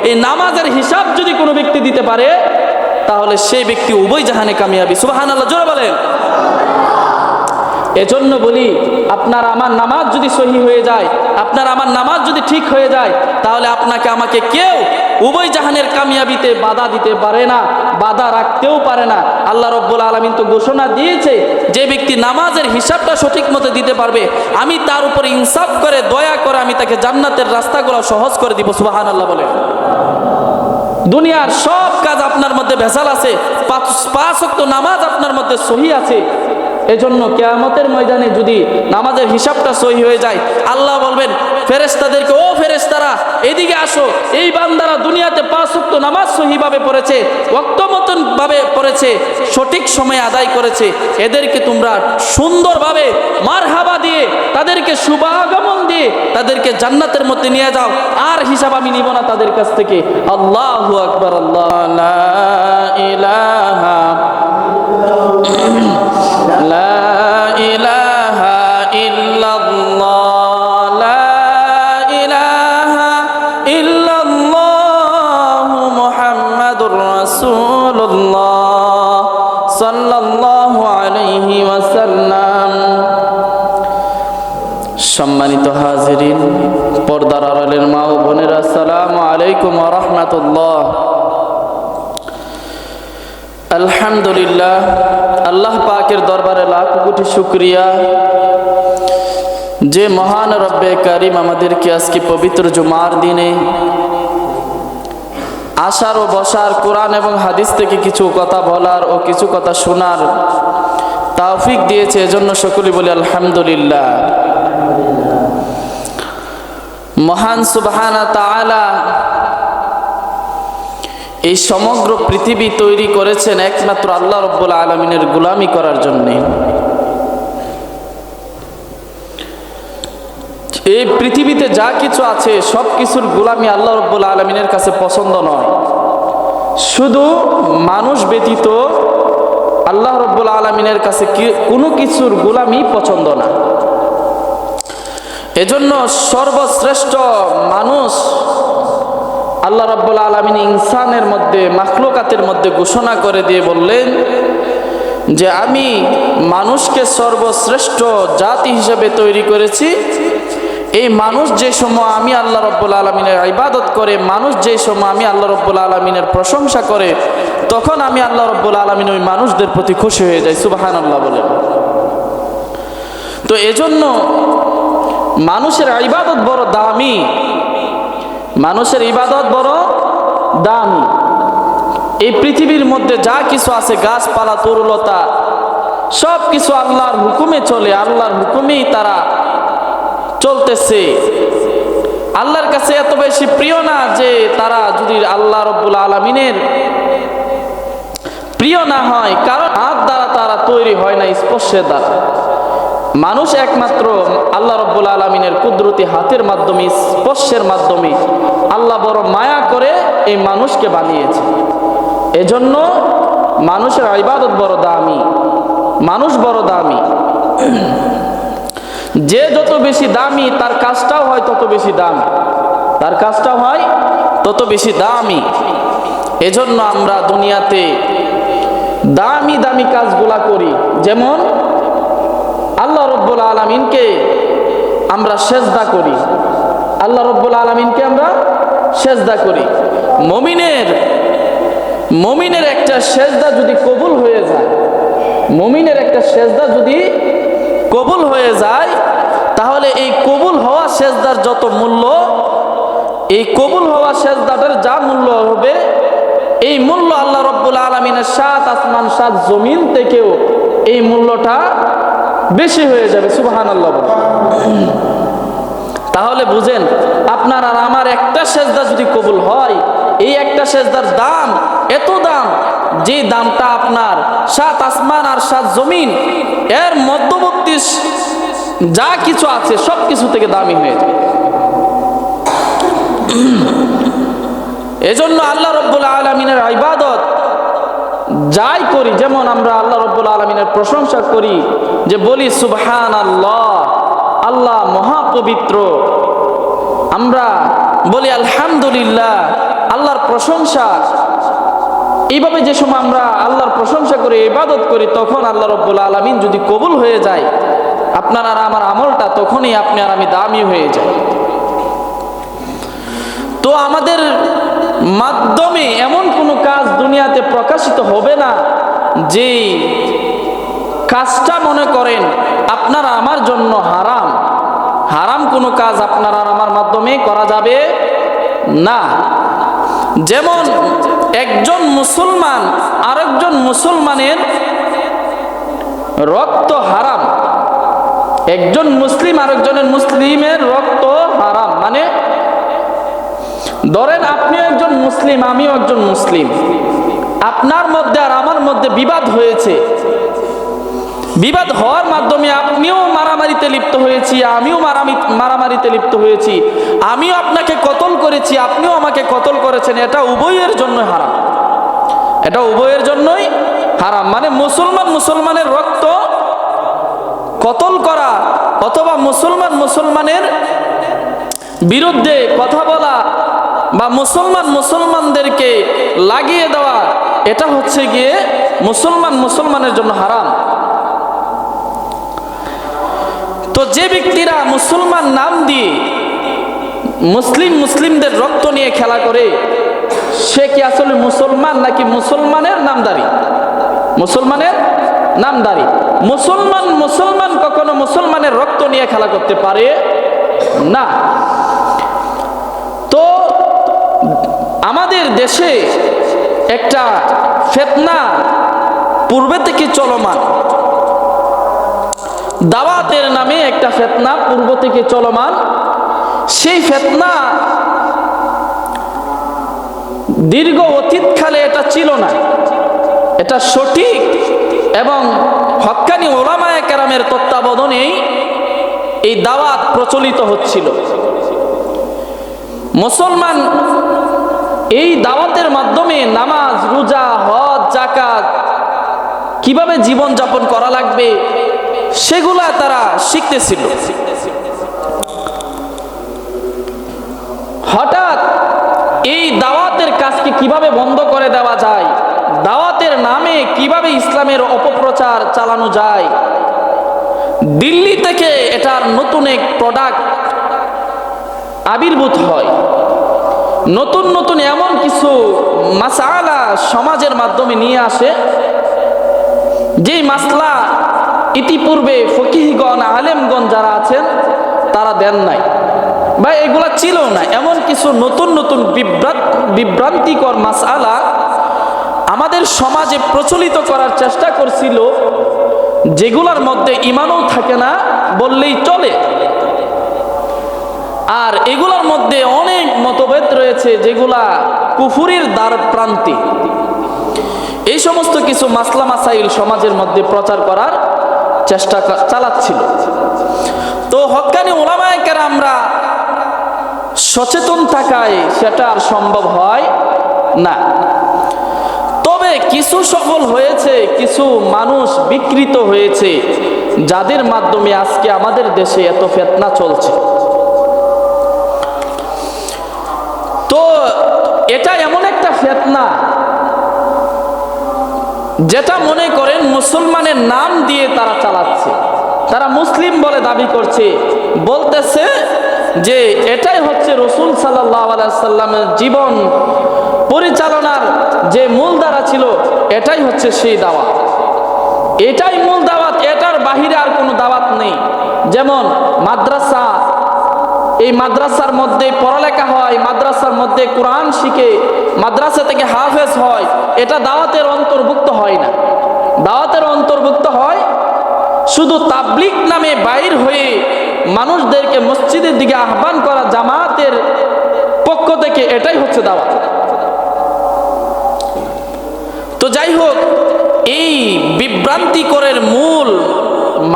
এই নামাজের হিসাব যদি কোনো ব্যক্তি দিতে পারে তাহলে সেই ব্যক্তি উভয় জাহানে কামিয়াবি। সুবহানাল্লাহ, জোরে বলেন। এজন্য বলি, আপনার আমার নামাজ যদি সহি হয়ে যায়, আপনার আমার নামাজ যদি ঠিক হয়ে যায়, তাহলে আপনাকে আমাকে কেউ উভয় জাহানের কামিয়াবিতে বাধা দিতে পারে না, বাধা রাখতেও পারে না। আল্লাহ রাব্বুল আলামিন তো ঘোষণা দিয়েছে, যে ব্যক্তি নামাজের হিসাবটা সঠিক মতো দিতে পারবে, আমি তার উপরে ইনসাফ করে দয়া করে আমি তাকে জান্নাতের রাস্তাগুলো সহজ করে দিব। সুবহানাল্লাহ বলেন। দুনিয়ার সব কাজ আপনার মধ্যে ভেজাল আছে, পাঁচ ওয়াক্ত নামাজ আপনার মধ্যে সহি আছে। এজন্য কিয়ামতের ময়দানে যদি নামাজের হিসাবটা সহি হয়ে যায়, আল্লাহ বলবেন ফেরেশতাদেরকে, ও ফেরেশতারা এদিকে আসো, এই বান্দারা দুনিয়াতে 5 ওয়াক্ত নামাজ সহিভাবে পড়েছে, ওয়াক্ত মতন ভাবে পড়েছে, সঠিক সময়ে আদায় করেছে, এদেরকে তোমরা সুন্দরভাবে মারহাবা দিয়ে, তাদেরকে শুভাগমন দিয়ে তাদেরকে জান্নাতের মধ্যে নিয়ে যাও, আর হিসাব আমি নিব না তাদের কাছ থেকে। আল্লাহু আকবার। আল্লাহ লা ইলাহা লা ইলাহা ইল্লাল্লাহ, লা ইলাহা ইল্লাল্লাহ, মুহাম্মাদুর রাসূলুল্লাহ সাল্লাল্লাহু আলাইহি ওয়াসাল্লাম। সম্মানিত হাজিরিন, পর্দার আড়ালের মা ও বোনেরা, আসসালামু আলাইকুম ওয়া রাহমাতুল্লাহ। আলহামদুলিল্লাহ, আল্লাহ পাকের দরবারে লাখ কোটি শুকরিয়া, যে মহান রব্বে কারিম আমাদেরকে আজকে পবিত্র জুমার দিনে আসার ও বসার, কোরআন এবং হাদিস থেকে কিছু কথা বলার ও কিছু কথা শোনার তৌফিক দিয়েছে। এজন্য সকলেই বলি আলহামদুলিল্লাহ। মহান সুবহানাহু তাআলা এই সমগ্র পৃথিবী তৈরি করেছেন একমাত্র আল্লাহ রাব্বুল আলামিনের গোলামি করার জন্য। এই পৃথিবীতে যা কিছু আছে সব কিছুর গোলামি আল্লাহ রাব্বুল আলামিনের কাছে পছন্দ নয়, শুধু মানুষ ব্যতীত আল্লাহ রাব্বুল আলামিনের কাছে কোনো কিছুর গোলামি পছন্দ না। এজন্য সর্বশ্রেষ্ঠ মানুষ আল্লাহ রাব্বুল আলামিন ইনসানের মধ্যে, মাখলুকাতের মধ্যে ঘোষণা করে দিয়ে বললেন যে আমি মানুষকে সর্বশ্রেষ্ঠ জাতি হিসেবে তৈরি করেছি। এই মানুষ যে সময় আমি আল্লাহ রাব্বুল আলামিনের ইবাদত করে, মানুষ যে সময় আমি আল্লাহ রাব্বুল আলামিনের প্রশংসা করে, তখন আমি আল্লাহ রাব্বুল আলামিন ওই মানুষদের প্রতি খুশি হয়ে যাই। সুবহানাল্লাহ বলেন। তো এজন্য মানুষের ইবাদত বড় দামি, মানুষের ইবাদত বড় দামি। এই পৃথিবীর মধ্যে যা কিছু আছে, গাছপালা, তরুলতা, সব কিছু আল্লাহর হুকুমে চলে, আল্লাহর হুকুমেই তারা চলতেছে। আল্লাহর কাছে এত বেশি প্রিয় না যে তারা যদি আল্লাহ রাব্বুল আলামিনের প্রিয় না হয়, কারণ হাত দ্বারা তারা তৈরি হয় না, স্পর্শের দ্বারা। মানুষ একমাত্র আল্লাহ রাব্বুল আলামিনের কুদরতি হাতের মাধ্যমে, স্পর্শের মাধ্যমে আল্লাহ বড় মায়া করে এই মানুষকে বানিয়েছে। এজন্য মানুষের ইবাদত বড় দামি, মানুষ বড় দামি। যে যত বেশি দামি তার কাজটাও হয় তত বেশি দামি, তার কাজটাও হয় তত বেশি দামি। এজন্য আমরা দুনিয়াতে দামি দামি কাজগুলা করি। যেমন আল্লাহ রাব্বুল আলামিনকে আমরা সেজদা করি, আল্লাহ রাব্বুল আলামিনকে আমরা সেজদা করি। মুমিনের একটা সেজদা যদি কবুল হয়ে যায়, মুমিনের একটা সেজদা যদি কবুল হয়ে যায়, তাহলে এই কবুল হওয়া সেজদার যত মূল্য, এই কবুল হওয়া সেজদাটার যা মূল্য হবে, এই মূল্য আল্লাহ রাব্বুল আলামিনের 7 আসমান 7 জমিন থেকেও এই মূল্যটা বেশি হয়ে যাবে। সুবহানাল্লাহ। তাহলে বুঝেন, আপনার আর আমার একটা সেজদা যদি কবুল হয়, এই একটা সেজদার দাম এত দাম, যে দামটা আপনার 7 আসমান আর 7 জমিন এর মধ্যবর্তী যা কিছু আছে সব কিছু থেকে দামি হয়ে যায়। এজন্য আল্লাহ রাব্বুল আলামিনের ইবাদত যাই করি, যেমন আমরা আল্লাহ রাব্বুল আলামিনের প্রশংসা করি, যে বলি সুবহানাল্লাহ, আল্লাহ মহাপবিত্র, আমরা বলি আলহামদুলিল্লাহ, প্রশংসা, এইভাবে যে সময় আমরা আল্লাহর প্রশংসা করে ইবাদত করি, তখন আল্লাহ রাব্বুল আলামিন যদি কবুল হয়ে যায় আপনার আর আমার আমলটা, তখনই আপনি আর আমি দামি হয়ে যাই। তো আমাদের মাধ্যমে এমন কোনো কাজ দুনিয়াতে প্রকাশিত হবে না যে কাজটা মনে করেন আপনার আমার জন্য হারাম। হারাম কোনো কাজ আপনার আর আমার মাধ্যমে করা যাবে না। যেমন একজন মুসলমান আরেকজন মুসলমানের রক্ত হারাম, একজন মুসলিম আরেকজনের মুসলিমের রক্ত হারাম। মানে ধরেন আপনিও একজন মুসলিম, আমিও একজন মুসলিম, আপনার মধ্যে আর আমার মধ্যে বিবাদ হয়েছে। বিবাদ হওয়ার মাধ্যমে আপনিও মারামারিতে লিপ্ত হয়েছি, আমিও মারামারিতে লিপ্ত হয়েছি, আমিও আপনাকে কতল করেছি, আপনিও আমাকে কতল করেছেন। এটা উভয়ের জন্য হারাম, এটা উভয়ের জন্যই হারাম। মানে মুসলমান মুসলমানের রক্ত কতল করা অথবা মুসলমান মুসলমানের বিরুদ্ধে কথা বলা বা মুসলমান মুসলমানদেরকে লাগিয়ে দেওয়া, এটা হচ্ছে গিয়ে মুসলমান মুসলমানের জন্য হারাম। তো যে ব্যক্তিরা মুসলমান নাম দিয়ে মুসলিমদের রক্ত নিয়ে খেলা করে, সে কি আসলে মুসলমান নাকি মুসলমানের নামদারি? মুসলমানের নামদারি। মুসলমান কখনো মুসলমানের রক্ত নিয়ে খেলা করতে পারে না। তো আমাদের দেশে একটা ফিতনা পূর্বে থেকে চলমান, দাওয়াতের নামে একটা ফিতনা পূর্ব থেকে চলমান। সেই ফিতনা দীর্ঘ অতীতকালে এটা ছিল না, এটা সঠিক এবং হক্কানি উলামায়ে কেরামের তত্ত্বাবধানেই এই দাওয়াত প্রচলিত হচ্ছিল। মুসলমান এই দাওয়াতের মাধ্যমে নামাজ, রোজা, হজ, যাকাত কিভাবে জীবন যাপন করা লাগবে সেগুলা তারা শিখতেছিল। হঠাৎ এই দাওয়াতের কাজকে কিভাবে বন্ধ করে দেওয়া যায়, দাওয়াতের নামে কিভাবে ইসলামের অপপ্রচার চালানো যায়, দিল্লি থেকে এটার নতুন এক প্রোডাক্ট আবির্ভূত হয়। নতুন নতুন এমন কিছু মাসআলা সমাজের মাধ্যমে নিয়ে আসে, যেই মাসলা ইতিপূর্বে ফকিহগণ আলেমগণ যারা আছেন তারা দেন নাই বা এগুলা ছিল না। এমন কিছু নতুন নতুন বিভ্রান্তিকর মাসআলা আমাদের সমাজে প্রচলিত করার চেষ্টা করছিল, যেগুলার মধ্যে ঈমানও থাকে না বললেই চলে। আর এগুলার মধ্যে অনেক মতভেদ রয়েছে যেগুলা কুফুরির দ্বার প্রান্তি। এই সমস্ত কিছু মাসলা মাসাইল সমাজের মধ্যে প্রচার করার চেষ্টা চালাচ্ছিল। তো হক্কানি উলামায়ে কেরামরা সচেতন থাকায় সেটা আর সম্ভব হয় না। তবে কিছু সফল হয়েছে, কিছু মানুষ বিকৃত হয়েছে, যাদের মাধ্যমে আজকে আমাদের দেশে এত ফিতনা চলছে। তো এটা এমন একটা ফিতনা যেটা মনে করেন মুসলমানের নাম দিয়ে তারা চালাচ্ছে। তারা মুসলিম বলে দাবি করছে, বলতেছে যে এটাই হচ্ছে রাসূল সাল্লাল্লাহু আলাইহি সাল্লামের জীবন পরিচালনার যে মূল ধারা ছিল, এটাই হচ্ছে সেই দাওয়াত, এটাই মূল দাওয়াত, এটার বাহিরে আর কোনো দাওয়াত নেই। যেমন মাদ্রাসা, এই মাদ্রাসার মধ্যে পড়ালেখা হয়, মাদ্রাসার মধ্যে কোরআন শিখে, মাদ্রাসা থেকে হাফেজ হয়, এটা দাওয়াতের অন্তর্ভুক্ত হয় না। দাওয়াতের অন্তর্ভুক্ত হয় শুধু তাবলীগ নামে বাইর হয়ে মানুষদেরকে মসজিদের দিকে আহ্বান করা জামাতের পক্ষ থেকে, এটাই হচ্ছে দাওয়াত। তো যাই হোক, এই বিভ্রান্তিকরের মূল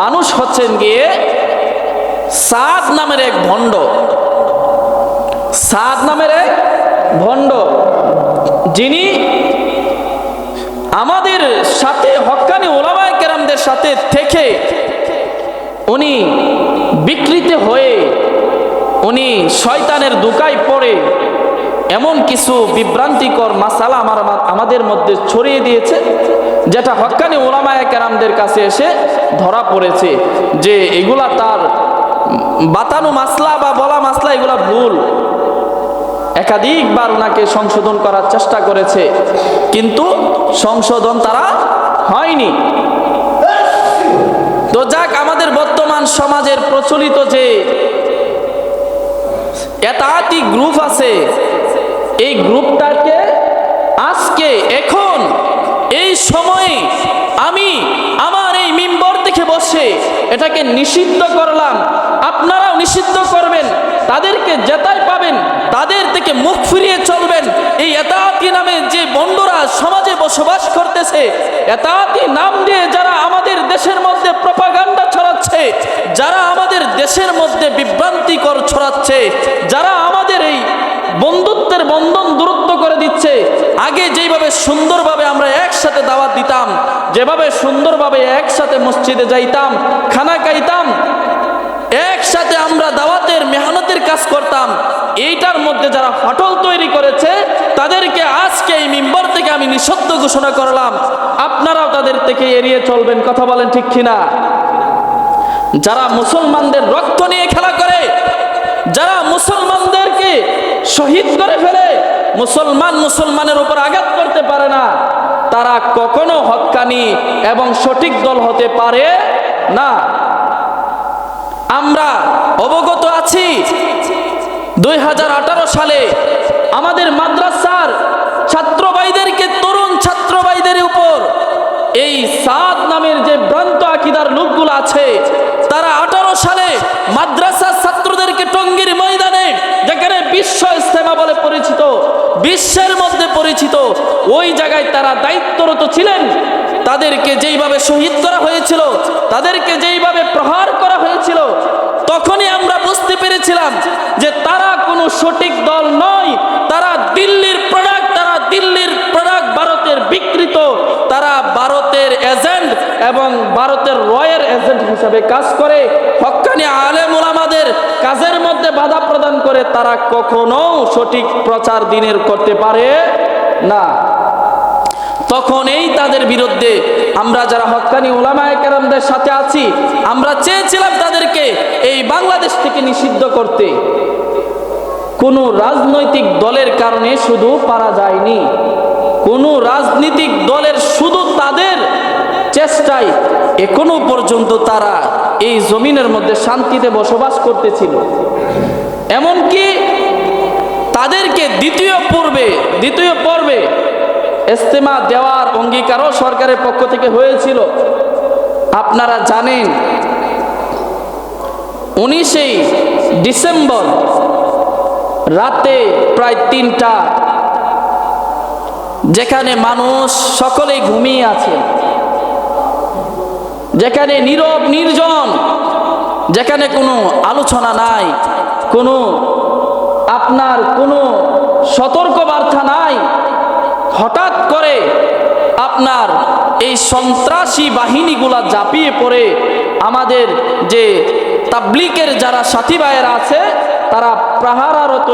মানুষ হচ্ছেন গিয়ে সাদ নামের এক ভণ্ড। সাদ নামের এক ভণ্ড, যিনি আমাদের সাথে হক্কানি উলামায়ে কেরামদের সাথে থেকে উনি বিকৃত হয়ে, উনি শয়তানের ধোঁকায় পড়ে এমন কিছু বিভ্রান্তিকর মাসালা আমাদের মধ্যে ছড়িয়ে দিয়েছে, যেটা হক্কানি উলামায়ে কেরামদের কাছে এসে ধরা পড়েছে যে এগুলা তার বাতানো মাসলা বা বলা মাসলা এগুলা ভুল। একাধিকবার ওনাকে সংশোধন করার চেষ্টা করেছে, কিন্তু সংশোধন তারা হয়নি। তো যাক, আমাদের বর্তমান সমাজের প্রচলিত যে এতাতি গ্রুপ আছে, এই গ্রুপটাকে আজকে এখন এই সময়ে আমি আমার এই মিম্বর থেকে বসে এটাকে নিষিদ্ধ করলাম। আপনারাও নিষিদ্ধ করবেন, তাদেরকে যেটাই পাবেন তাদের থেকে মুখ ফিরিয়ে চলবেন। এই এতাতি নামে যে বন্ধুরা সমাজে বসবাস করতেছে, এতাতি নাম দিয়ে যারা আমাদের দেশের মধ্যে প্রপাগান্ডা ছড়াচ্ছে, যারা আমাদের দেশের মধ্যে বিভ্রান্তিকর ছড়াচ্ছে, যারা আমাদের এই বন্ধুত্বের বন্ধন দূরত্ব করে দিচ্ছে। আগে যেভাবে সুন্দরভাবে আমরা একসাথে দাওয়াত দিতাম, যেভাবে সুন্দরভাবে একসাথে মসজিদে যাইতাম, খানা খাইতাম, একসাথে আমরা দাওয়াতের মেহনতের কাজ করতাম, এইটার মধ্যে যারা ফাটল তৈরি করেছে তাদেরকে আজকে এই মিম্বর থেকে আমি নিষিদ্ধ ঘোষণা করলাম। আপনারাও তাদের থেকে এড়িয়ে চলবেন। কথা বলেন ঠিক কিনা? যারা মুসলমানদের রক্ত নিয়ে খেলা করে, যারা মুসলমানদেরকে শহীদ করে ফেলে, মুসলমানের উপর আঘাত করতে পারে না, তারা কখনো হক্কানি এবং সঠিক দল হতে পারে না। আমরা অবগত আছি 2018 সালে আমাদের মাদ্রাসার ছাত্রভাইদেরকে, তরুণ ছাত্রভাইদের উপর এই সাদ নামের যে ভ্রান্ত আকীদার লোকগুলো আছে, তারা 18 সালে মাদ্রাসার ছাত্রদেরকে টঙ্গীর ময়দানে, যেখানে বিশ্ব ইজতেমা বলে পরিচিত, বিশ্বের মধ্যে পরিচিত, ওই জায়গায় তারা দায়িত্বরত ছিলেন। তাদেরকে যেইভাবে শহীদ করা হয়েছিল, তাদেরকে যেইভাবে প্রহার করা হয়েছিল, তখনই আমরা বুঝতে পেরেছিলাম যে তারা কোনো সঠিক দল নয়। তারা দিল্লির প্রোডাক্ট, তারা দিল্লির প্রোডাক্ট, ভারতের বিকৃত, তারা ভারতের এজেন্ট এবং ভারতের রয়ের এজেন্ট হিসাবে কাজ করে। হক্কানি আলেম উলামাদের কাজের মধ্যে বাধা প্রদান করে। তারা কখনো সঠিক প্রচার দিনের করতে পারে না। তখন এই তাদের বিরুদ্ধে আমরা যারা হক্কানি উলামায়ে কেরামদের সাথে আছি, আমরা চেয়েছিলাম তাদেরকে এই বাংলাদেশ থেকে নিষিদ্ধ করতে। কোনো রাজনৈতিক দলের কারণে শুধু পারা যায়নি, কোনো রাজনৈতিক দলের শুধু তাদের চেষ্টায় এখনো পর্যন্ত তারা এই জমিনের মধ্যে শান্তিতে বসবাস করতেছিল। এমনকি তাদেরকে দ্বিতীয় পর্বে ইজতেমা দেওয়ার অঙ্গীকারও সরকারের পক্ষ থেকে হয়েছিল। আপনারা জানেন 19 ডিসেম্বর রাতে প্রায় 3টা, যেখানে মানুষ সকলেই ঘুমিয়ে আছে, যেখানে নীরব নির্জন, যেখানে কোনো আলোচনা নাই, কোনো সতর্ক বার্তা নাই, হঠাৎ করে আপনার এই সন্ত্রাসী বাহিনীগুলা ঝাঁপিয়ে পড়ে আমাদের যে তাবলীগের যারা সাথী ভাইয়েরা আছে, তারা পাহারারত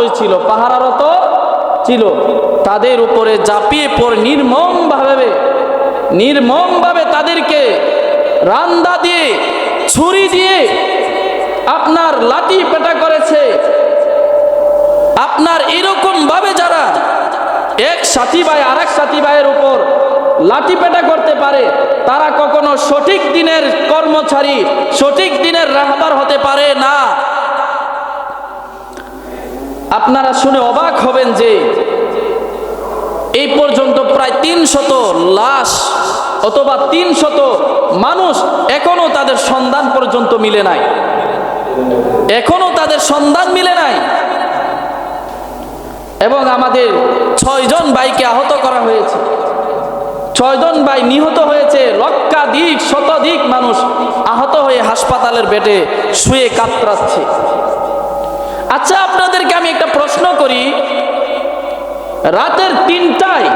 ছিল, তাদের উপরে ঝাঁপিয়ে পড়ে নির্মমভাবে তাদেরকে রান্দা দিয়ে, ছুরি দিয়ে আপনার লাঠি পেটা করেছে। আপনার এরকম ভাবে যারা এক সাথী ভাই আরেক সাথী ভাইয়ের উপর লাঠি পেটা করতে পারে, তারা কখনো সঠিক দিনের কর্মচারী, সঠিক দিনের রাহবার হতে পারে না। আপনারা শুনে অবাক হবেন যে এই পর্যন্ত প্রায় 300 লাশ অথবা 300 মানুষ এখনো তাদের সন্ধান পর্যন্ত মিলে নাই, এবং আমাদের 6 জন ভাইকে আহত করা হয়েছে, 6 জন ভাই নিহত হয়েছে, লক্ষাধিক শতাধিক মানুষ আহত হয়ে হাসপাতালের বেডে শুয়ে কাতরাচ্ছে। আচ্ছা, আপনাদেরকে আমি একটা প্রশ্ন করি, রাতের 3টায়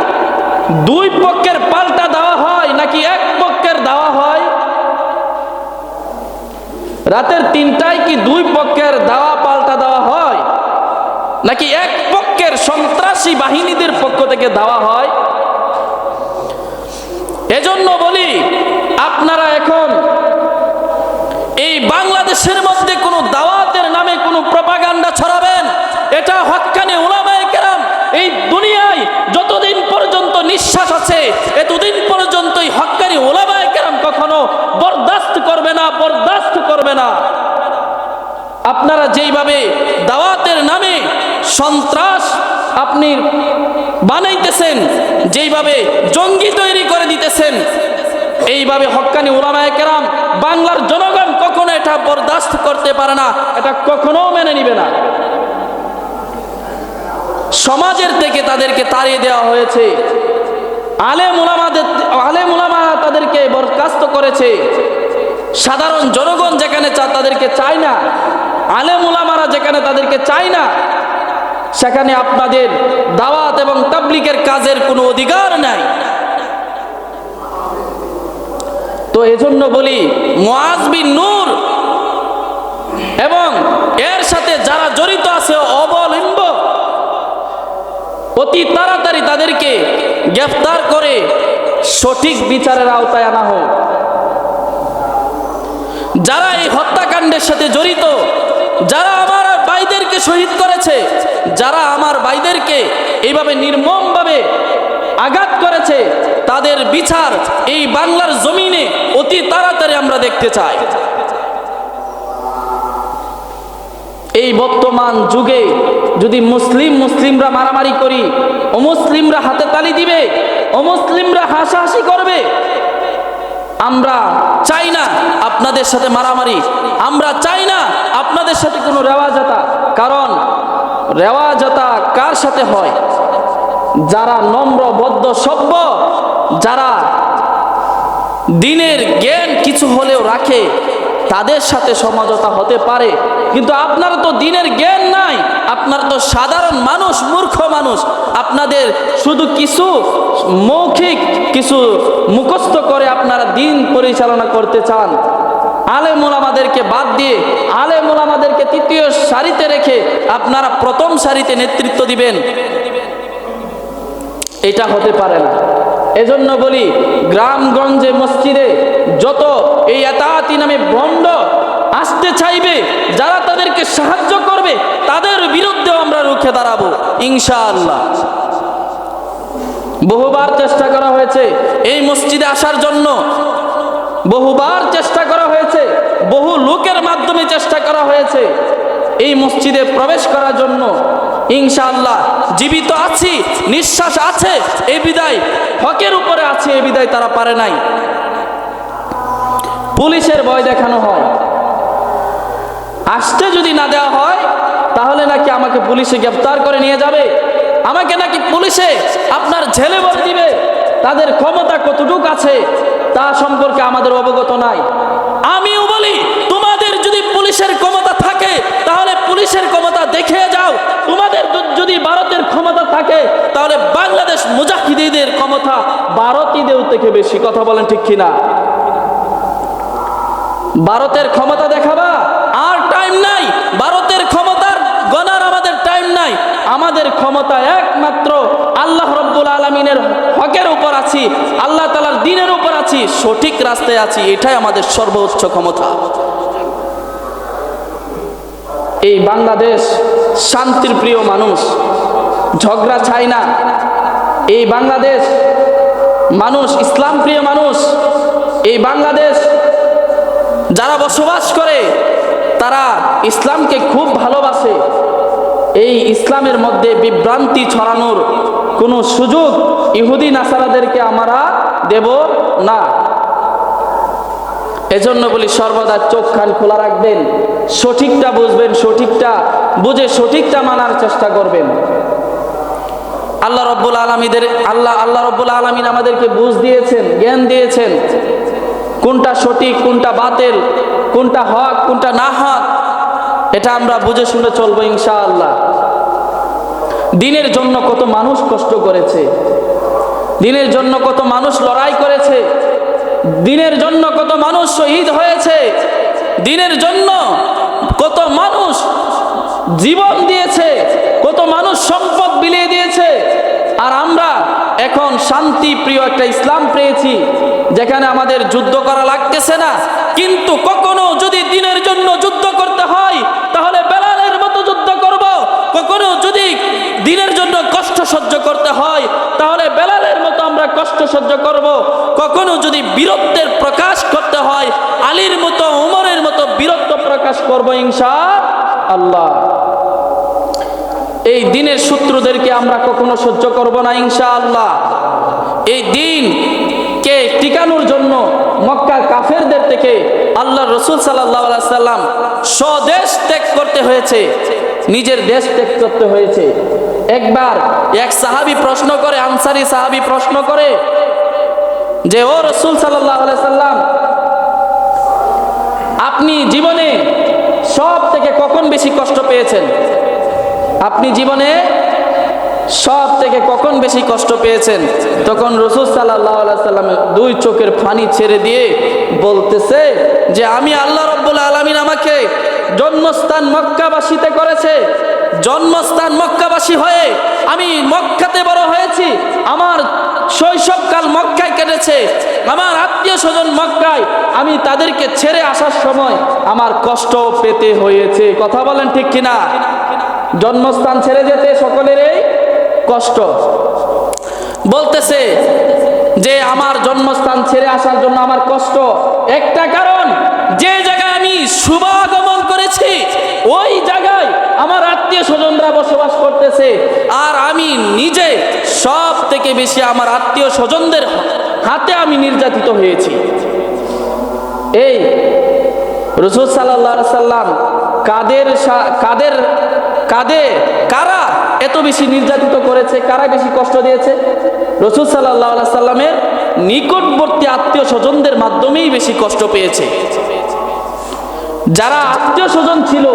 2 পক্ষের পাল্টা দেওয়া হয় নাকি এক পক্ষের দেওয়া হয়? রাতের 3টায় কি 2 পক্ষের দেওয়া পাল্টা দেওয়া হয় নাকি এক পক্ষের সন্ত্রাসী বাহিনীদের পক্ষ থেকে দেওয়া হয়? এজন্য বলি, আপনারা এখন এই বাংলাদেশের মধ্যে কোনো দাওয়াতের নামে কোনো প্রপাগান্ডা ছড়াবেন, এটা হক্কানি উলামায়ে কেরাম এই দুনিয়ায় যতদিন পর্যন্ত নিঃশ্বাস আছে এতদিন পর্যন্তই হক্কানি উলামায়ে কেরাম কখনো বরদাস্ত করবে না, বরদাস্ত করবে না। আপনারা যেইভাবে দাওয়াতের নামে সন্ত্রাস আপনি বানাইতেছেন, যেইভাবে জঙ্গি তৈরি করে দিতেছেন, এইভাবে হক্কানি উলামায়ে কেরাম বাংলার জনগণ কখনো এটা বরদাস্ত করতে পারে না, এটা কখনো মেনে নিবে না। সমাজের থেকে তাদেরকে তাড়িয়ে দেওয়া হয়েছে, আলেম উলামারা তাদেরকে বরখাস্ত করেছে। সাধারণ জনগণ যেখানে তাদেরকে চায় না, আলেম উলামারা যেখানে তাদেরকে চায় না, সেখানে আপনাদের দাওয়াত এবং তাবলীগের কাজের কোনো অধিকার নাই। তো এজন্য বলি, মুআজ বিন নূর এবং এর সাথে যারা জড়িত আছে অবলম্ব অতি তাড়াতাড়ি তাদেরকে গ্রেফতার করে সঠিক বিচারের আওতায় আনা হোক। যারা এই হত্যাকাণ্ডের সাথে জড়িত, যারা আমার ভাইদেরকে শহীদ করেছে, যারা আমার ভাইদেরকে এইভাবে নির্মমভাবে আঘাত করেছে, তাদের বিচার এই বাংলার জমিনে অতি তাড়াতাড়ি আমরা দেখতে চাই। এই বর্তমান যুগে যদি মুসলিমরা মারামারি করি, অমুসলিমরা হাতে তালি দিবে, অমুসলিমরা হাসাহাসি করবে। আমরা চাই না আপনাদের সাথে মারামারি, আমরা চাই না আপনাদের সাথে কোনো রেওয়াজাতা। কারণ রেওয়াজাতা কার সাথে হয়? যারা নম্র বদ্ধ সভ্য, যারা দিনের জ্ঞান কিছু হলেও রাখে, তাদের সাথে সমঝোতা হতে পারে। কিন্তু আপনারা তো দিনের জ্ঞান নাই, আপনারা তো সাধারণ মানুষ, মূর্খ মানুষ। আপনাদের শুধু কিছু মৌখিক কিছু মুখস্থ করে আপনারা দিন পরিচালনা করতে চান। আলেম ওলামাদেরকে বাদ দিয়ে, আলেম ওলামাদেরকে তৃতীয় সারিতে রেখে আপনারা প্রথম সারিতে নেতৃত্ব দিবেন, এটা হতে পারে না। এজন্য বলি, গ্রামগঞ্জে মসজিদে যত এই এতাআতি নামে ভণ্ড আসতে চাইবে, যারা তাদেরকে সাহায্য করবে, তাদের বিরুদ্ধেও আমরা রুখে দাঁড়াবো ইনশাআল্লাহ। বহুবার চেষ্টা করা হয়েছে এই মসজিদে আসার জন্য, বহুবার চেষ্টা করা হয়েছে, বহু লোকের মাধ্যমে চেষ্টা করা হয়েছে এই মসজিদে প্রবেশ করার জন্য। ইনশাআল্লাহ জীবিত আছি, নিঃশ্বাস আছে, এই বিদায় হকের উপরে আছে, এই বিদায় তারা পারে নাই। পুলিশের ভয় দেখানো হয়, আসতে যদি না দেওয়া হয় তাহলে নাকি আমাকে পুলিশে গ্রেফতার করে নিয়ে যাবে, আমাকে নাকি পুলিশে আপনার জেলে ভরে দিবে। তাদের ক্ষমতা কতটুকু আছে তা সম্পর্কে আমাদের অবগত নাই। আমিও বলি, তোমাদের যদি পুলিশের ক্ষমতা থাকে তাহলে পুলিশের ক্ষমতা দেখে যাও। তোমাদের যদি ভারতের ক্ষমতা থাকে তাহলে বাংলাদেশ মুজাহিদীদের ক্ষমতা ভারতীয়দের থেকে বেশি। কথা বলেন ঠিক কিনা? ভারতের ক্ষমতা দেখাবা, আর টাইম নাই। ভারতের ক্ষমতার গণার আমাদের টাইম নাই। আমাদের ক্ষমতা একমাত্র আল্লাহ রব্বুল আলামিনের হকের উপর আছি, আল্লাহ তাআলার দ্বীনের উপর আছি, সঠিক রাস্তায় আছি, এটাই আমাদের সর্বোচ্চ ক্ষমতা। এই বাংলাদেশ শান্তির প্রিয় মানুষ, ঝগড়া চায় না। এই বাংলাদেশ মানুষ ইসলাম প্রিয় মানুষ। এই বাংলাদেশ যারা বসবাস করে তারা ইসলামকে খুব ভালোবাসে। এই ইসলামের মধ্যে বিভ্রান্তি ছড়ানোর কোনো সুযোগ ইহুদি নাসারাদেরকে আমরা দেব না। এজন্য বলি, সর্বদা চোখ কান খোলা রাখবেন, সঠিকটা বুঝবেন, সঠিকটা বুঝে সঠিকটা মানার চেষ্টা করবেন। আল্লাহ রব্বুল আলামিন আমাদেরকে বুঝ দিয়েছেন, জ্ঞান দিয়েছেন, কোনটা সঠিক, কোনটা বাতিল, কোনটা হক, কোনটা না হক, এটা আমরা বুঝে শুনে চলবো ইনশাআল্লাহ। দিনের জন্য কত মানুষ কষ্ট করেছে, দিনের জন্য কত মানুষ লড়াই করেছে, দিনের জন্য কত মানুষ শহীদ হয়েছে, দিনের জন্য কত মানুষ জীবন দিয়েছে, কত মানুষ সম্পদ বিলিয়ে দিয়েছে, আর আমরা এখন শান্তি প্রিয় একটা ইসলাম পেয়েছি যেখানে আমাদের যুদ্ধ করা লাগতেছে না। কিন্তু কখনো যদি দিনের জন্য যুদ্ধ করতে হয় তাহলে বেলালের মতো যুদ্ধ করব। কখনো যদি দিনের জন্য কষ্ট সহ্য করতে হয় তাহলে বেলালের মতো আমরা কষ্ট সহ্য করব। কখনো যদি বীরত্বের প্রকাশ করতে হয় আলীর মতো, উমরের মতো বীরত্ব প্রকাশ করব ইনশাআল্লাহ। এই দিনের শত্রুদেরকে আমরা কখনো সহ্য করব না ইনশাআল্লাহ। এই দিনকে টিকানোর জন্য মক্কার কাফেরদের থেকে আল্লাহ রসুল সাল্লাল্লাহু আলাইহি সাল্লাম স্বদেশ ত্যাগ করতে হয়েছে, নিজের দেশ ত্যাগ করতে হয়েছে। একবার এক সাহাবী প্রশ্ন করে, আনসারী সাহাবী প্রশ্ন করে যে, ও রসুল সাল্লাল্লাহু আলাইহি সাল্লাম, আপনি জীবনে সব থেকে কখন বেশি কষ্ট পেয়েছেন? আপনি জীবনে সব থেকে কখন বেশি কষ্ট পেয়েছেন? তখন রাসূল সাল্লাল্লাহু আলাইহি সাল্লাম দুই চোখের পানি ছেড়ে দিয়ে বলতেছে যে, আমি আল্লাহ রাব্বুল আলামিন আমাকে জন্মস্থান মক্কাবাসীতে করেছে। জন্মস্থান মক্কাবাসী হয়ে আমি মক্কাতে বড় হয়েছি, আমার শৈশবকাল মক্কায় কেটেছে, আমার আত্মীয় স্বজন মক্কায়, আমি তাদেরকে ছেড়ে আসার সময় আমার কষ্ট পেতে হয়েছে। কথা বলেন ঠিক কিনা? জন্মস্থান ছেড়ে যেতে সকলেরই কষ্ট। বলতেছে যে আমার জন্মস্থান ছেড়ে আসার জন্য আমার কষ্ট একটা কারণ, যে জায়গায় আমি শুভাগমন করেছি ওই জায়গায় আমার আত্মীয় স্বজনরা বসবাস করতেছে, আর আমি নিজে সব থেকে বেশি আমার আত্মীয় স্বজনদের হাতে আমি নির্যাতিত হয়েছি। এই রাসূল সাল্লাল্লাহু আলাইহি সাল্লাম কাদের কারা এত বেশি নির্যাতিত করেছে, কারা বেশি কষ্ট দিয়েছে? রাসূল সাল্লাল্লাহু আলাইহি সাল্লামের নিকটবর্তী আত্মীয় স্বজনদের মাধ্যমেই বেশি কষ্ট পেয়েছে। যারা আত্মীয় স্বজন ছিল,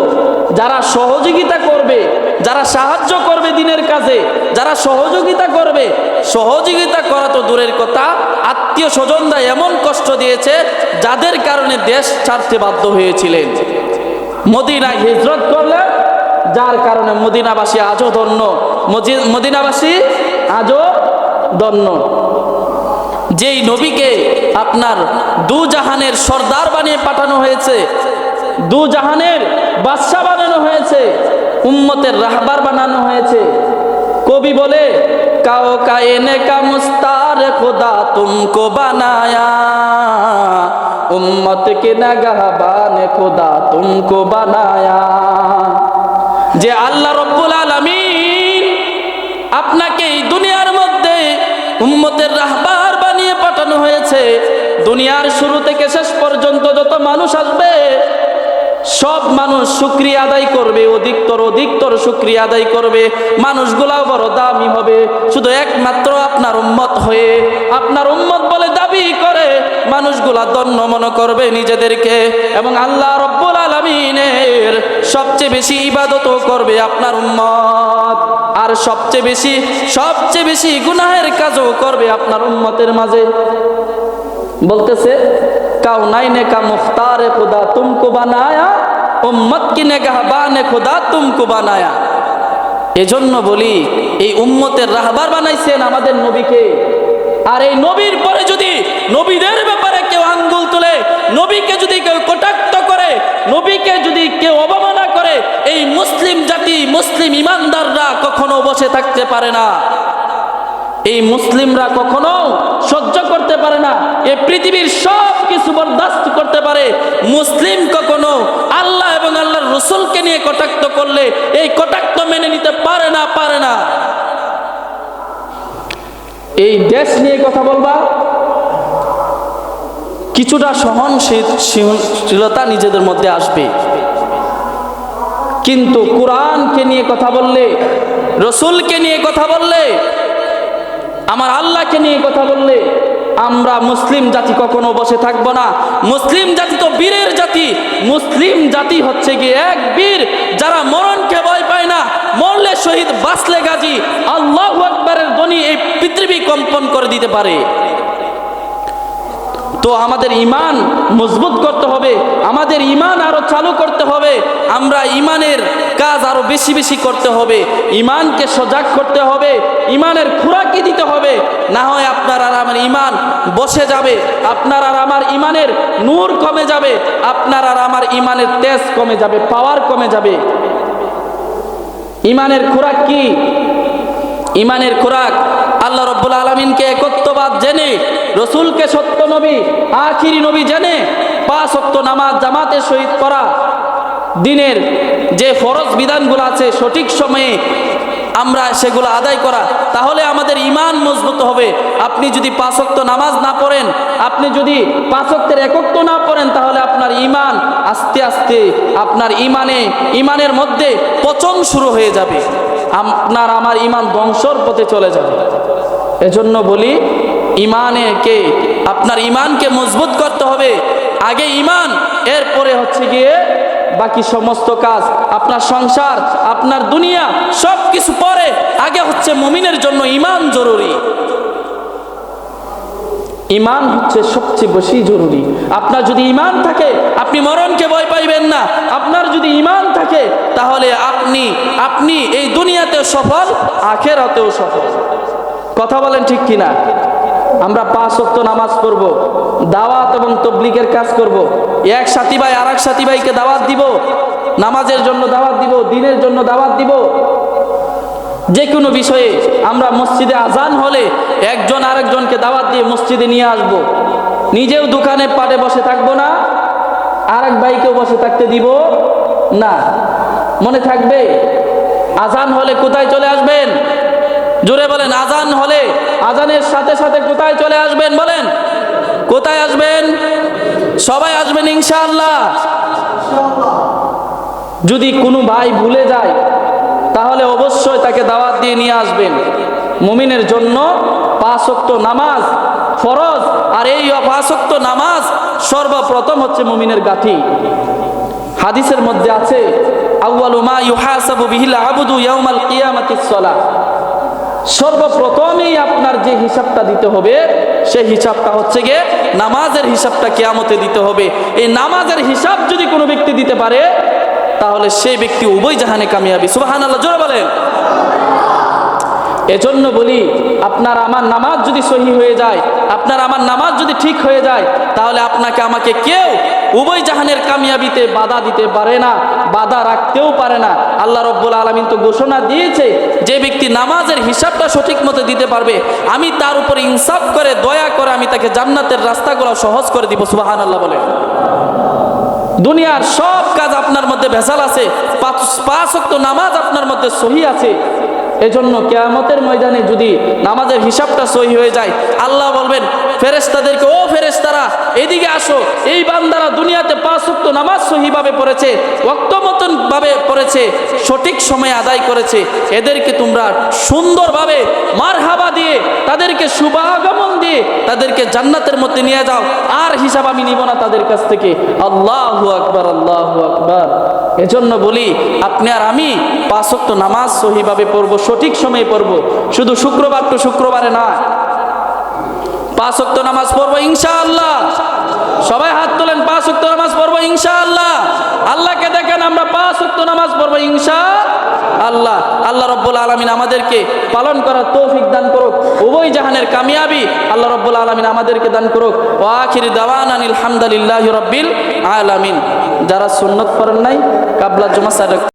যারা সহযোগিতা করবে, যারা সাহায্য করবে দিনের কাজে, যারা সহযোগিতা করবে, সহযোগিতা করা তো দূরের কথা, আত্মীয় স্বজনরা এমন কষ্ট দিয়েছে যাদের কারণে দেশ ছাড়তে বাধ্য হয়েছিলেন। মদিনায় হিজরত করলেন, যার কারণে মদিনাবাসী আজও ধন্য, মদিনাবাসী আজও ধন্য। যেই নবীকে আপনার দু জাহানের সর্দার বানিয়ে পাঠানো হয়েছে, দু জাহানের বাদশা বানানো হয়েছে, উম্মতের রাহবার বানানো হয়েছে। কবি বলে, কাও কায়নে কা মুস্তার খুদা তুমকো বানায়া, উম্মত কে নগহবান খুদা তুমকো বানায়া। যে আল্লাহ রাব্বুল আলামিন আপনাকে এই দুনিয়ার মধ্যে উম্মতের রাহবার বানিয়ে পাঠানো হয়েছে। দুনিয়ার শুরু থেকে শেষ পর্যন্ত যত মানুষ আসবে সব মানুষ শুকরিয়া আদায় করবে, অধিকতর শুকরিয়া আদায় করবে। মানুষগুলাও বড় দামি হবে, শুধু একমাত্র আপনার উম্মত হয়ে, আপনার উম্মত বলে দাবি করে মানুষগুলা ধন্য মনে করবে নিজেদেরকে, এবং আল্লাহ রাব্বুল আলামিনের সবচেয়ে বেশি ইবাদত করবে আপনার উম্মত, আর সবচেয়ে বেশি গুনাহের কাজও করবে আপনার উম্মতের মাঝে। বলতেছে, কাউনাইনে কা মুখতারে খুদা তুমকো বানায়া, উম্মত কি নেগাহবানে খুদা তুমকো বানায়া। এজন্য বলি, এই উম্মতের রাহবার বানাইছেন আমাদের নবীকে। আর এই নবীর পরে যদি নবীদের ব্যাপারে কেউ আঙ্গুল তুলে, নবীকে যদি কেউ কটাক্ষ করে, নবীকে যদি কেউ অবমাননা করে, এই মুসলিম জাতি, মুসলিম ইমানদাররা কখনো বসে থাকতে পারে না। এই মুসলিমরা কখনো সহ্য করতে পারে না। এই পৃথিবীর সব কিছু বরদাস্ত করতে পারে, মুসলিম কখনো আল্লাহ এবং আল্লাহর রাসূলকে নিয়ে কটাক্ষ করলে এই কটাক্ষ মেনে নিতে পারে না। এই দেশ নিয়ে কথা বলবা, কিছুটা সহনশীলতা নিজেদের মধ্যে আসবে, কিন্তু কোরআনকে নিয়ে কথা বললে, রাসূলকে নিয়ে কথা বললে, আমার আল্লাহকে নিয়ে কথা বললে, আমরা মুসলিম জাতি কখনো বসে থাকবো না। মুসলিম জাতি তো বীরের জাতি। মুসলিম জাতি হচ্ছে গিয়ে এক বীর, যারা মরণকে ভয় পায় না, মরলে শহীদ বাঁচলে গাজী। আল্লাহু আকবারের ধ্বনি এই পৃথিবী কম্পন করে দিতে পারে। তো আমাদের ঈমান মজবুত করতে হবে, আমাদের ঈমান আরো চালু করতে হবে, আমরা ঈমানের কাজ আরো বেশি বেশি করতে হবে, ঈমানকে সজাগ করতে হবে, ঈমানের খোরাকি দিতে হবে। না হয় আপনার আর আমার ঈমান বসে যাবে, আপনার আর আমার ঈমানের নূর কমে যাবে, আপনার আর আমার ঈমানের তেজ কমে যাবে, পাওয়ার কমে যাবে। ঈমানের খোরাক কি? ঈমানের খোরাক আল্লাহ রাব্বুল আলামিনকে একত্ববাদ জেনে, রসুলকে সত্য নবী, আখিরি নবী জেনে 5 ওয়াক্ত নামাজ জামাতের সহিত পড়া, দিনের যে ফরজ বিধানগুলো আছে সঠিক সময়ে আমরা সেগুলো আদায় করা, তাহলে আমাদের ঈমান মজবুত হবে। আপনি যদি 5 ওয়াক্ত নামাজ না পড়েন, আপনি যদি 5 ওয়াক্তের একত্ব না পড়েন, তাহলে আপনার ঈমান আস্তে আস্তে আপনার ঈমানের মধ্যে পচন শুরু হয়ে যাবে, আপনার আমার ঈমান ধ্বংসর পথে চলে যাবে। এজন্য বলি আপনার ঈমানকে মজবুত করতে হবে। আগে ঈমান, এরপরে হচ্ছে গিয়ে বাকি সমস্ত কাজ, আপনার সংসার, আপনার দুনিয়া সব কিছু পরে। আগে হচ্ছে মুমিনের জন্য ঈমান জরুরি। ঈমান হচ্ছে সবচেয়ে বেশি জরুরি। আপনার যদি ঈমান থাকে আপনি মরণকে ভয় পাইবেন না। আপনার যদি ঈমান থাকে তাহলে আপনি এই দুনিয়াতেও সফল, আখিরাতেও সফল। কথা বলেন ঠিক কিনা? আমরা 5 ওয়াক্ত নামাজ পড়ব, দাওয়াত এবং তাবলীগের কাজ করব, এক সাথী ভাই আরেক সাথী ভাইকে দাওয়াত দিব, নামাজের জন্য দাওয়াত দিব, দ্বীনের জন্য দাওয়াত দিব। যে কোনো বিষয়ে আমরা মসজিদে আজান হলে একজন আরেকজনকে দাওয়াত দিয়ে মসজিদে নিয়ে আসব। নিজেও দোকানে পাটে বসে থাকবো না, আরেক ভাইকেও বসে থাকতে দিব না। মনে থাকবে আজান হলে কোথায় চলে আসবেন? জোরে বলেন। আজান হলে আজানের সাথে সাথে কোথায় চলে আসবেন? বলেন কোথায় আসবেন? সবাই আসবেন ইনশাআল্লাহ। যদি কোনো ভাই ভুলে যায় তাহলে অবশ্যই তাকে দাওয়াত দিয়ে নিয়ে আসবেন। মুমিনের জন্য 5 ওয়াক্ত নামাজ ফরজ, আর এই 5 ওয়াক্ত নামাজ সর্বপ্রথম হচ্ছে মুমিনের গাঁথি। হাদিসের মধ্যে আছে আউয়ালু মা ইউহাসাবু বিহিল আবদু ইয়াউমাল কিয়ামাতিস সালাহ। সর্বপ্রথমেই আপনার যে হিসাবটা দিতে হবে সেই হিসাবটা হচ্ছে গিয়ে নামাজের হিসাবটা কিয়ামতে দিতে হবে। এই নামাজের হিসাব যদি কোনো ব্যক্তি দিতে পারে তাহলে সেই ব্যক্তি উভয় জাহানে কামিয়াবি। সুবহানাল্লাহ, জোরে বলেন। এজন্য বলি আপনার আমার নামাজ যদি সহি হয়ে যায়, আপনার আমার নামাজ যদি ঠিক হয়ে যায়, তাহলে আপনাকে আমাকে কেউ উভয় জাহানের কামিয়াবিতে বাধা দিতে পারে না, বাধা রাখতেও পারে না। আল্লাহ রাব্বুল আলামিন তো ঘোষণা দিয়েছে, যে ব্যক্তি নামাজের হিসাবটা সঠিক মতো দিতে পারবে আমি তার উপর ইনসাফ করে দয়া করে আমি তাকে জান্নাতের রাস্তাগুলো সহজ করে দিব। সুবহানাল্লাহ বলেন। দুনিয়ার সব কাজ আপনার মধ্যে ভেজাল আছে, 5 ওয়াক্ত নামাজ আপনার মধ্যে সহি আছে। এজন্য কিয়ামতের ময়দানে যদি নামাজের হিসাবটা সহি হয়ে যায়, আল্লাহ বলবেন ফেরেশতাদেরকে, ও ফেরেশতারা এদিকে আসো, এই বান্দারা দুনিয়াতে 5 ওয়াক্ত নামাজ সহিভাবে পড়েছে, ওয়াক্ত মতন ভাবে পড়েছে, সঠিক সময়ে আদায় করেছে, এদেরকে তোমরা সুন্দরভাবে মারহাবা দিয়ে, তাদেরকে শুভাগমন দিয়ে তাদেরকে জান্নাতের মধ্যে নিয়ে যাও, আর হিসাব আমি নিব না তাদের কাছ থেকে। আল্লাহু আকবার, আল্লাহু আকবার। এজন্য বলি আপনি আর আমি 5 ওয়াক্ত নামাজ সহিভাবে পড়বো, সঠিক সময়ে পড়বো, শুধু শুক্রবার টু শুক্রবারে না। 5 ওয়াক্ত নামাজ পড়বো ইনশাআল্লাহ। সবাই হাত তোলেন, 5 ওয়াক্ত নামাজ পড়বো ইনশাআল্লাহ। আল্লাহকে দেখেন আমরা 5 ওয়াক্ত নামাজ পড়বো ইনশাআল্লাহ। আল্লাহ রাব্বুল আলামিন আমাদেরকে পালন করার তৌফিক দান করুক, উভয় জাহানের কামিয়াবি আল্লাহ রাব্বুল আলামিন আমাদেরকে দান করুক। ওয়া আখিরি দাওয়ানা আলহামদুলিল্লাহি রাব্বিল আলামিন। যারা সুন্নত পড়েন নাই কাবলা জুমা